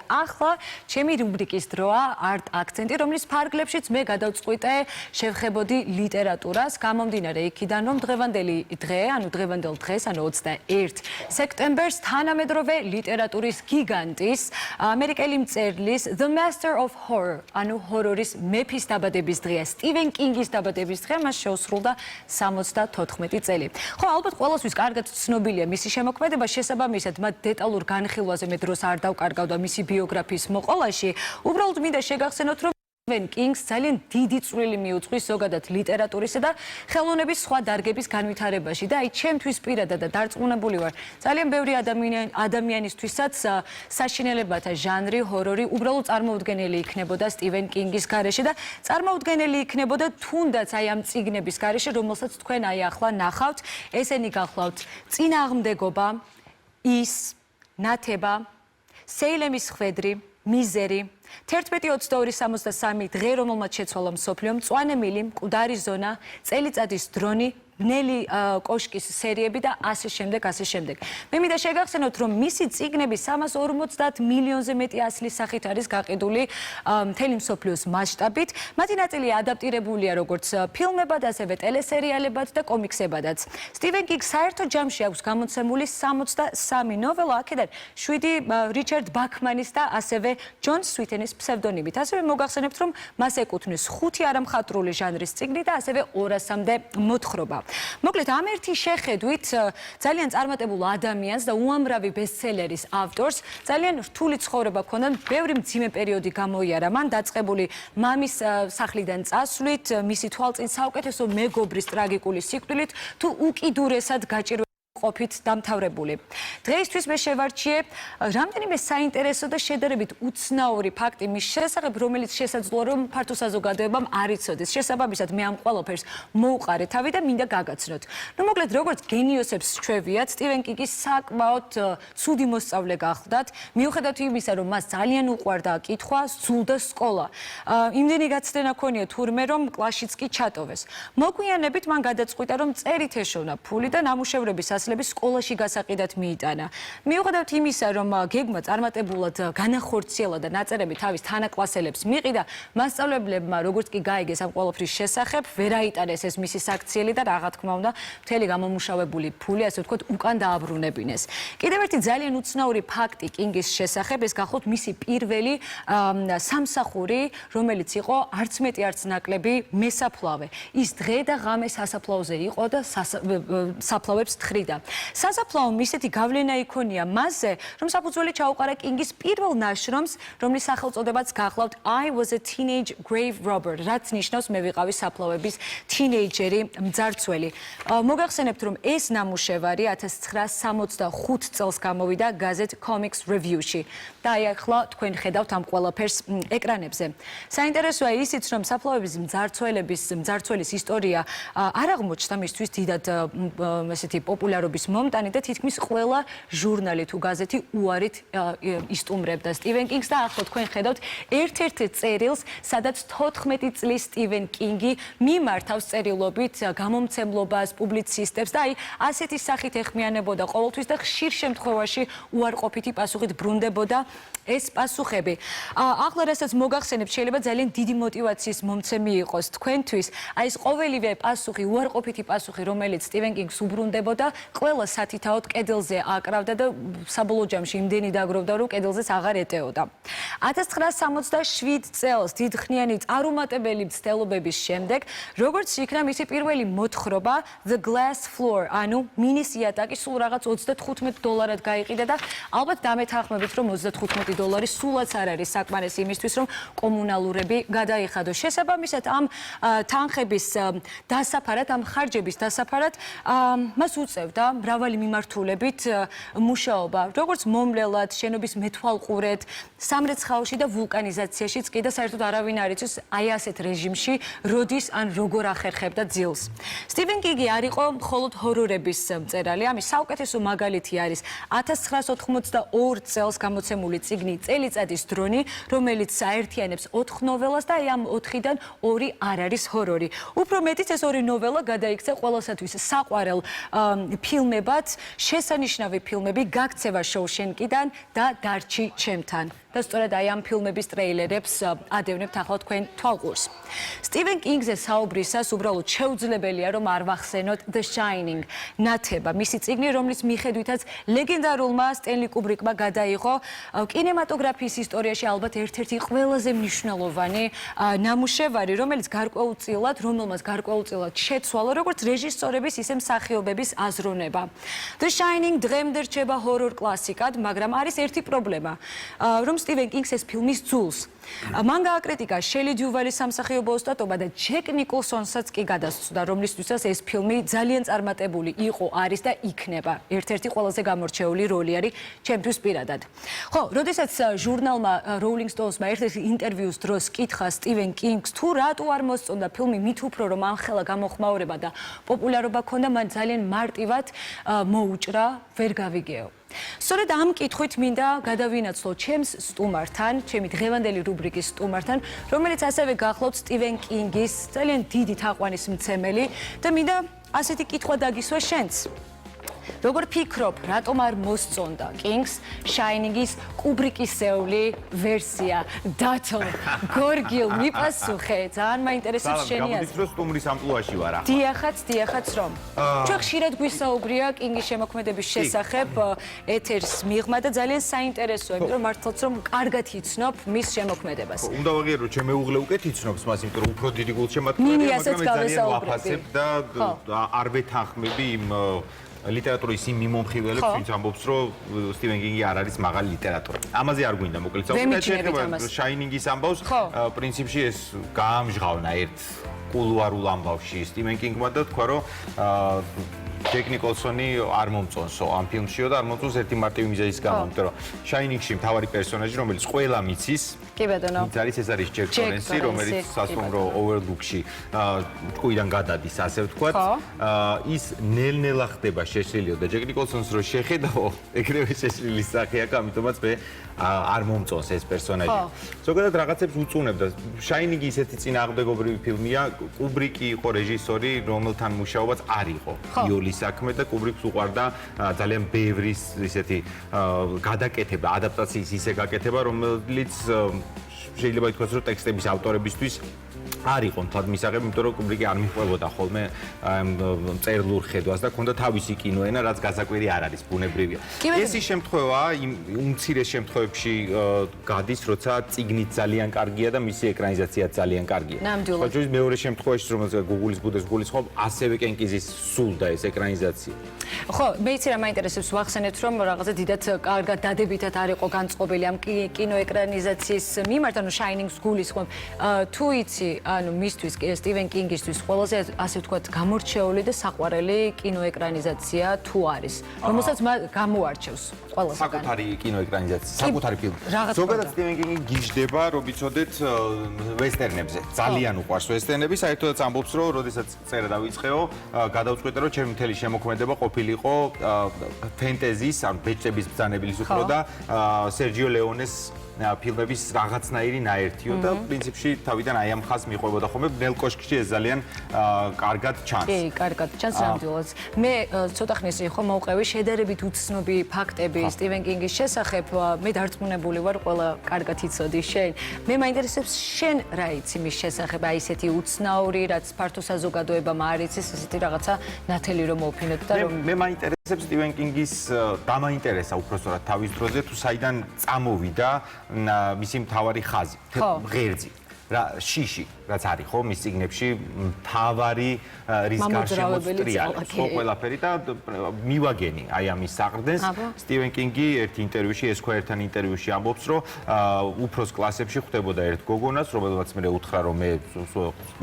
ახლა ჩემი რუბრიკის დროა არტ აქცენტი, რომლის ფარგლებშიც მე გადავწყვიტე შევხებოდი ლიტერატურას, გამომდინარე იქიდან, რომ დღევანდელი დღე, ანუ დღევანდელ დღეს, ანუ 21 სექტემბერს თანამედროვე ლიტერატურის გიგანტის, ამერიკელი მწერლის The Master of Horror, ანუ ჰორორის მეფის დაბადების დღეა, სტივენ კინგის დაბადების დღე, მას შეუსრულდა 74 წელი. ხო, ალბათ ყველასთვის კარგად ცნობილია მისი შემოქმედება, შესაბამისად, მათ დეტალურ განხილვაზე მე დროს არ დავკარგავ და მისი ბიოგრაფიის მოყოლაში, უბრალოდ მინდა შეგახსენოთ, რომ სტივენ კინგს ძალიან დიდი წვლილი მიუძღვის ზოგადად ლიტერატურისა და ხელოვნების სხვა დარგების განვითარებაში და აი ჩემთვის პირადად და დარწმუნებული ვარ, ძალიან ბევრი ადამიანისთვისაც საშინელებათა ჟანრი, ჰორორი უბრალოდ წარმოუდგენელი იქნებოდა სტივენ კინგის გარეშე და წარმოუდგენელი იქნებოდა თუნდაც აი ამ წიგნების გარეშე, რომელსაც თქვენ აი ახლა ნახავთ, ესენი გახლავთ წინააღმდეგობა, ის, ნათება, სეილემის ხვედრი, მიზერი, 11-22-63 დღე, რომელმაც შეცვალა მსოფლიო, მწვანე მილი, მკვდარი ზონა, წელიწადის დრონი, ბნელი კოშკის სერიები და ასე შემდეგ, ასე შემდეგ. მე მინდა შეგახსენოთ, რომ მისი წიგნები 350 მილიონზე მეტი ასლის სახით არის გაყიდული მთელი მსოფლიოს მასშტაბით. მათი ნაწილი ადაპტირებულია როგორც ფილმებად, ასევე ტელესერიალებად და კომიქსებადაც. სტივენ კინგს საერთო ჯამში აქვს გამოცემული 63 ნოველა, აქედან 7 რიჩარდ ბაქმანის და ასევე ჯონ სვიტენის ფსევდონიმით. ასევე მოგახსენებთ, რომ მას ეკუთვნის 5 არამხატვრული ჟანრის წიგნი და ასევე 200-მდე მოთხრობა. მოკლედ, ამ ერთი შეხედვით ძალიან წარმატებულ ადამიანს და უამრავი ბესტსელერის ავტორს ძალიან რთული ცხოვრება ჰქონდა, ბევრი მძიმე პერიოდი გამოიარა მან, დაწყებული მამის სახლიდან წასვლით, მისი თვალწინ საუკეთესო მეგობრის ტრაგიკული სიკვდილით თუ უკიდურესად გაჭირვებული ყოფით დამთავრებული. დღეისთვის მე შევარჩიებ რამდენიმე საინტერესო და შედარებით უცნაური ფაქტი მის შესახებ, რომელიც შესაძლოა რომ ფართო საზოგადოებამ არ იცოდეს. შესაბამისად, მე ამ ყველაფერს მოვუყარე თავი და მინდა გაგაცნოთ. ნუ მოკლედ, როგორც გენიოსებს ჩვევიათ, სტივენ კინგის საკმაოდ ცუდი მოსწავლე გახლდათ, მიუხედავად იმისა, რომ მას ძალიან უყვარდა კითხვა, სძულდა სკოლა. იმდენი გაცდენა ჰქონია თურმე, რომ კლასშიც კი ჩატოვეს. მოგვიანებით მან გადაწყვიტა, რომ წერით ეშოვნა ფული და ნამუშევრების სკოლაში გასაყიდად მიიტანა. მიუხედავად იმისა, რომ გეგმა წარმატებულად განახორციელა და ნაწერები თავის თანაკლასელებს მიყიდა, მასწავლებლებმა როგორც კი გაიგეს ამ ყველაფრის შესახებ, ვერ აიტანეს ეს მისი საქციელი და რა თქმა უნდა, მთელი გამომუშავებული ფული, ასე ვთქვათ, უკან დააბრუნებინეს. კიდევ ერთი ძალიან უცნაური ფაქტი კინგის შესახებ, ეს გახლავთ მისი პირველი სამსახური, რომელიც იყო არც მეტი არც ნაკლები მესაფლავე. ის დღე და ღამე სასაფლაოზე იყო და საფლავებს თხრიდა. სასაფლაომ ისეთი გავლენა იქონია მასზე, რომ საფუძველი ჩაუყარა კინგის პირველ ნაშრომს, რომლის სახელწოდებაც გახლავთ I was a teenage grave robber, რაც ნიშნავს მე ვიყავი საფლავების თინეიჯერი მძარცველი. მოგახსენებთ, რომ ეს ნამუშევარი 1965 წელს გამოვიდა გაზეთ Comics Review-ში და აი ახლა თქვენ ხედავთ ამ ყველაფერს ეკრანებზე. საინტერესოა ისიც, რომ საფლავების მძარცველის ისტორია არ აღმოჩნდა მისთვის დიდად ესეთი პოპულარობის მომტანი და თითქმის ყველა ჟურნალი თუ გაზეთი უარით ისტუმრებდა სტივენ კინგს და ახლა თქვენ ხედავთ ერთ-ერთ წერილს, სადაც 14 წლის სტივენ კინგი მიმართავს წერილობით გამომცემლობას, პუბლიცისტებს და აი ასეთი სახით ეხმიანებოდა ყოველთვის და ხშირ შემთხვევაში უარყოფითი პასუხით ბრუნდებოდა ეს პასუხები. ახლა რასაც მოგახსენებთ, შეიძლება ძალიან დიდი мотиваციის მომცემი იყოს თქვენთვის. აი ეს ყოველივე პასუხი, უარყოფითი პასუხი, რომელიც სტივენ კინგს უბრუნდებოდა, ყველა სათითაოდ კედელზე აკრავდა და საბოლოო ჯამში იმდენი დაგროვდა, რომ კედელზეც აღარ ეტეოდა. 1967 წელს დიდხნიანი წარუმატებელი მცდელობების შემდეგ, როგორც იქნა მისი პირველი მოთხრობა The Glass Floor, ანუ მინის იატაკი, სულ რაღაც $35 გაიყიდა და ალბათ დამეთანხმებით, რომ $35 სულაც არ არის საკმარისი იმისთვის, რომ კომუნალურები გადაიხადოს. შესაბამისად, ამ თანხების დასაფარად, ამ ხარჯების დასაფარად მას უწევდა მრავალი მიმართულებით მუშაობა, როგორც მომლელად, შენობის მეთვალყურედ, სამრეცხაოში და ვულკანიზაციაშიც კი და საერთოდ არავინ არ იცის აი ასეთ რეჟიმში როდის ან როგორ ახერხებდა ძილს. სტივენ კინგი არ იყო მხოლოდ ჰორორების მწერალი, ამის საუკეთესო მაგალითი არის 1982 წელს გამოცემული წიგნი წელიწადის დრონი, რომელიც აერთიანებს 4 ნოველას და აი ამ 4-დან 2 არ არის ჰორორი. უფრო მეტიც ეს 2 ნოველა გადაიქცა ყველასათვის საყვარელ ფილმებად შესანიშნავი ფილმები გაქცევა შოუშენკიდან და დარჩი ჩემთან. და სწორედ აი ამ ფილმების ტრეილერებს ადევნებთ ახლა თქვენ თვალყურს. სტივენ კინგზე საუბრისას უბრალოდ შეუძლებელია რომ არ ვახსენოთ The Shining, ნათება, მისი წიგნი, რომლის მიხედვითაც ლეგენდარულმა სტენლი კუბრიკმა გადაიღო კინემატოგრაფიის ისტორიაში ალბათ ერთ-ერთი ყველაზე მნიშვნელოვანი ნამუშევარი, რომელმაც გარკვეულწილად შეცვალა როგორც რეჟისორების, ისე მსახიობების აზროვნება. The Shining დღემდე რჩება ჰორორ კლასიკად, მაგრამ არის ერთი პრობლემა, რომ სტივენ კინგს ეს ფილმი სძულს. მან გააკრიტიკა შელი დიუვალის სამსახიობო ოსტატობა და ჯეკ ნიკოლსონსაც კი გადასცდა, რომლისთვისაც ეს ფილმი ძალიან წარმატებული იყო, არის და იქნება. ერთ-ერთი ყველაზე გამორჩეული როლი არის ჩემთვის პირადად. ხო, როდესაც ჟურნალმა Rolling Stones-მა ერთ-ერთი ინტერვიუს დროს კითხა სტივენ კინგს თუ რატო არ მოსწონდა ფილმი მით უფრო რომ ამხელა გამოხმაურება და პოპულარობა ჰქონდა, მან ძალიან მარტივად მოუჭრა, ვერ გავიგეო. სწორედ ამ კითხვით მინდა გადავინაცვლო ჩემს სტუმართან, ჩემი დღევანდელი რუბრიკის სტუმართან, რომელიც ასევე გახლავთ სტივენ კინგის ძალიან დიდი თაყვანისმცემელი და მინდა ასეთი კითხვა დაგისვა შენც. როგორ ფიქრობ, რატომ არ მოსწონდა კინგს Shining-ის კუბრიკისეული ვერსია? დათო, გორგილ, მიპასუხე, ძალიან მაინტერესებს შენი აზრი. გამოდით რომ სტუმრის ამპლუაში ვარ ახლა. დიახაც რომ. ჩვენ ხშირად გვისაუბრია კინგის შემოქმედების შესახებ ეთერს მიღმა და ძალიან საინტერესოა, იმიტომ რომ მართლაც რომ კარგად იცნობ მის შემოქმედებას. უნდა ვაღიარო რომ ჩემი უღლე უკეთ იცნობს მას, იმიტომ რომ უფრო დიდი გულშემატკივრია, მაგრამ მე ძალიან ვაფასებ და არ ვეთანხმები იმ ლიტერატურის იმ მიმომხილველებს, ვინც ამბობს, რომ სტივენ კინგი არ არის მაღალი ლიტერატორი. ამაზე არ გვინდა მოკლედ საუბარი. შეეხება Shining-ის ამბავს, პრინციპში ეს გაამჟღავნა ერთ კულუარულ ამბავში სტივენ კინგმა და თქვა, რომ ჯეკ ნიკოლსონი არ მომწონსო ამ ფილმშიო და არ მომწონს ერთი მარტივი მიზეზის გამო, იმიტომ რომ Shining-ში მთავარი პერსონაჟი, რომელიც ყველა მიცის, კი ბატონო. ეს არის ჯეკ თორენსი, რომელიც სასტუმრო Overlook-ში ჭკუიდან გადადის, ასე ვთქვათ. ის ნელ-ნელა ხდება შეშლილიო და ჯეკ ნიკოლსონს რო შეხედავ, ეგრევე შეშლილი სახე აქვს, ამიტომაც მე არ მომწონს ეს პერსონაჟი. ზოგადად რაღაცებს უწუნებდა. Shining-ი ისეთი წინააღმდეგობრივი ფილმია, კუბრიკი იყო რეჟისორი, რომელთან მუშაობაც არ იყო იოლის საქმე და კუბრიკს უყვარდა ძალიან ბევრი ისეთი გადაკეთება, ადაპტაციის ისე გაკეთება, რომელიც შეიძლება ითქვას, რომ ტექსტების ავტორებისთვის არ იყო მთლად მისაღები, იმიტომ რომ კუბრიკი არ მიჰყვებოდა ხოლმე მწერლურ ხედვას და ქონდა თავისი კინოენა, რაც გაზაკვირი არ არის, ბუნებრივია. ეს ის შემთხვევა იმ უმცირეს შემთხვევებში გადის, როცა წიგნით ძალიან კარგია და მისი ეკრანიზაციაც ძალიან კარგია. ხოჭის მეორე შემთხვევაში, რომელსაც Google-ის ბუდეს გულისხმობ, ასევე კენკიზის სულდა ეს ეკრანიზაცია. ხო, მეც რა მაინტერესებს ვახსენეთ, რომ რაღაცა დიდად კარგად დადებითად არ იყო განწყობილი ამ კინოეკრანიზაციის მიმართ, ანუ Shining-ს გულისხმობ. თუ იცი, ანუ მისთვის სტივენ კინგისთვის ყველაზე ასე ვთქვათ გამორჩეული და საყვარელი კინოეკრანიზაცია თუ არის, რომელსაც გამოარჩევს ყველასაგან. საკუთარი კინოეკრანიზაცია, საკუთარი ფილმი. ზოგადად სტივენ კინგი გიждდება, რომ ვიცოდეთ ვესტერნებზე. ძალიან უყვარს ვესტერნები, საერთოდაც ამბობს, რომ როდესაც წერა დავიწყეო, გადავწყვეტე, რომ ჩემი მთელი შემოქმედება ყოფილიყო ფენტეზის, ანუ ბეჭდების ბრძანებლის უფრო და სერჯიო ლეონეს ფილმების რაღაცნაირი ნაერთიო და პრინციპში თავიდან აი ამ ხაზს მიყვებოდა ხოლმე ბნელ კოშკში ეს ძალიან კარგად ჩანს. კი, კარგად ჩანს ნამდვილად. მე ცოტა ხნის იყო მოვყევი შედარებით უცნობი ფაქტები სტივენ კინგის შესახებ. მე დარწმუნებული ვარ, ყველა კარგად იცოდი შენ. მე მაინტერესებს შენ რა იცი მის შესახებ, აი ესეთი უცნაური, რაც ფართო საზოგადოებამ არ იცის, ესეთი რაღაცა ნათელი რომ მოვფინოთ და რომ მე მაინტერესებს სტივენ კინგის დამაინტერესა უпростоრად თავის დროზე თუ საიდან წამოვიდა მისი მთავარი ხაზი, ღერძი, შიში, რაც არის ხო მის წიგნებში მთავარი რის გარშემო სტრიალებს, ხო ყველაფერი და მივაგენი აი ამის საყრდენს. სტივენ კინგი ერთ ინტერვიუში, ესქვერთან ინტერვიუში ამბობს, რომ უფროს კლასებში ხვდებოდა ერთ გოგონას, რომელმაც მე უთხრა, რომ მე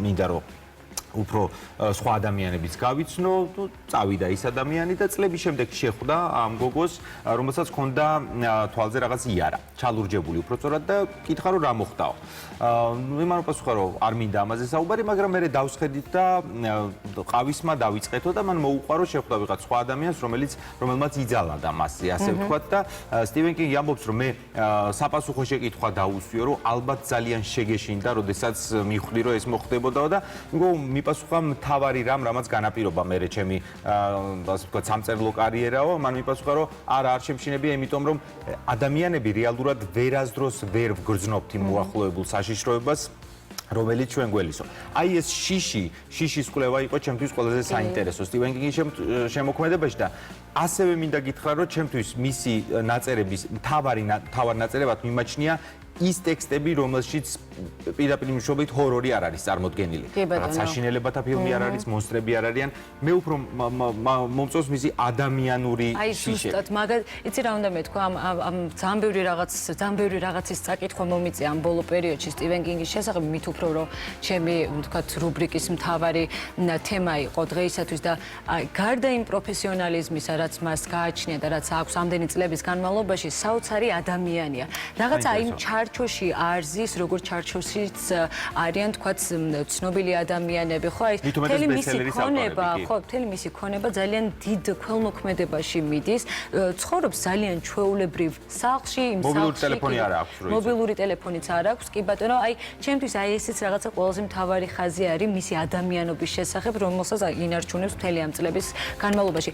მინდა რომ უფრო სხვა ადამიანებიც გავიცნო, წავიდა ის ადამიანი და წლების შემდეგ შეხვდა ამ გოგოს, რომელსაც ჰქონდა თვალზე რაღაც იარა, ჩალურჯებული უпростоრად და კითხა რომ რა მოხდაო. მე მან უპასუხა რომ არ მინდა ამაზე საუბარი, მაგრამ მე დავსხედით და ყავისმა დავიწყეთო და მან მოუყვა რომ შეხვდა ვიღაც სხვა ადამიანს, რომელმაც იძალა მასზე, ასე ვთქვათ და სტივენ კინგი ამბობს რომ მე საპასუხო შეკითხვა დაუსვიო, რომ ალბათ ძალიან შეგეშინდა, როდესაც მივხვდი რომ ეს მოხდებოდა და მიპასუხა მთავარი რამაც განაპირობა მე ჩემი ასე ვთქვათ სამწერლო კარიერაო, მან მიპასუხა რომ არა არ შემშინებია, იმიტომ რომ ადამიანები რეალურად ვერასდროს ვერ ვგრძნობთ იმ მოახლოებულ საშიშროებას რომელიც ჩვენ გველისო. აი ეს შიშის კვლევა იყო ჩემთვის ყველაზე საინტერესო სტივენ კინგის შემოქმედებაში და ასევე მინდა გითხრა რომ ჩემთვის მისი ნაწერების მთავარ ნაწერებად მიმაჩნია ის ტექსტები, რომელშიც პირდაპირ მნიშვნელობით ჰორორი არ არის წარმოდგენილი. რაც საშინელებათა ფილმი არ არის, მონსტრები არ არიან. მე უფრო მომწონს მისი ადამიანური შიში. აი ზუსტად, იცი რა უნდა მეთქვა, ამ ძალიან ბევრი რაღაცის წაკითხვა მომიწია ამ ბოლო პერიოდში სტივენ კინგის შესახებ, მით უფრო რომ ჩემი ვთქვათ რუბრიკის მთავარი თემა იყო დღეისათვის და გარდა იმ პროფესიონალიზმისა, რაც მას გააჩნია და რაც აქვს ამდენი წლების განმავლობაში, საოცარი ადამიანია. რაღაცა იმ ჩარჩოში არზის, როგორც ჩარჩოშიც არიან თქვათ ცნობილი ადამიანები, ხო? აი მთელი მისი ქონება ძალიან დიდ ქველმოქმედებაში მიდის. ცხოვრობს ძალიან ჩვეულებრივ სახლში, იმ სახლში. მობილური ტელეფონიც არ აქვს. კი ბატონო, აი ჩემთვის აი ესეც რაღაცა ყველაზე მთავარი ხაზი არის მისი ადამიანობის შესახებ, რომელსაც ინარჩუნებს მთელი ამ წლების განმავლობაში.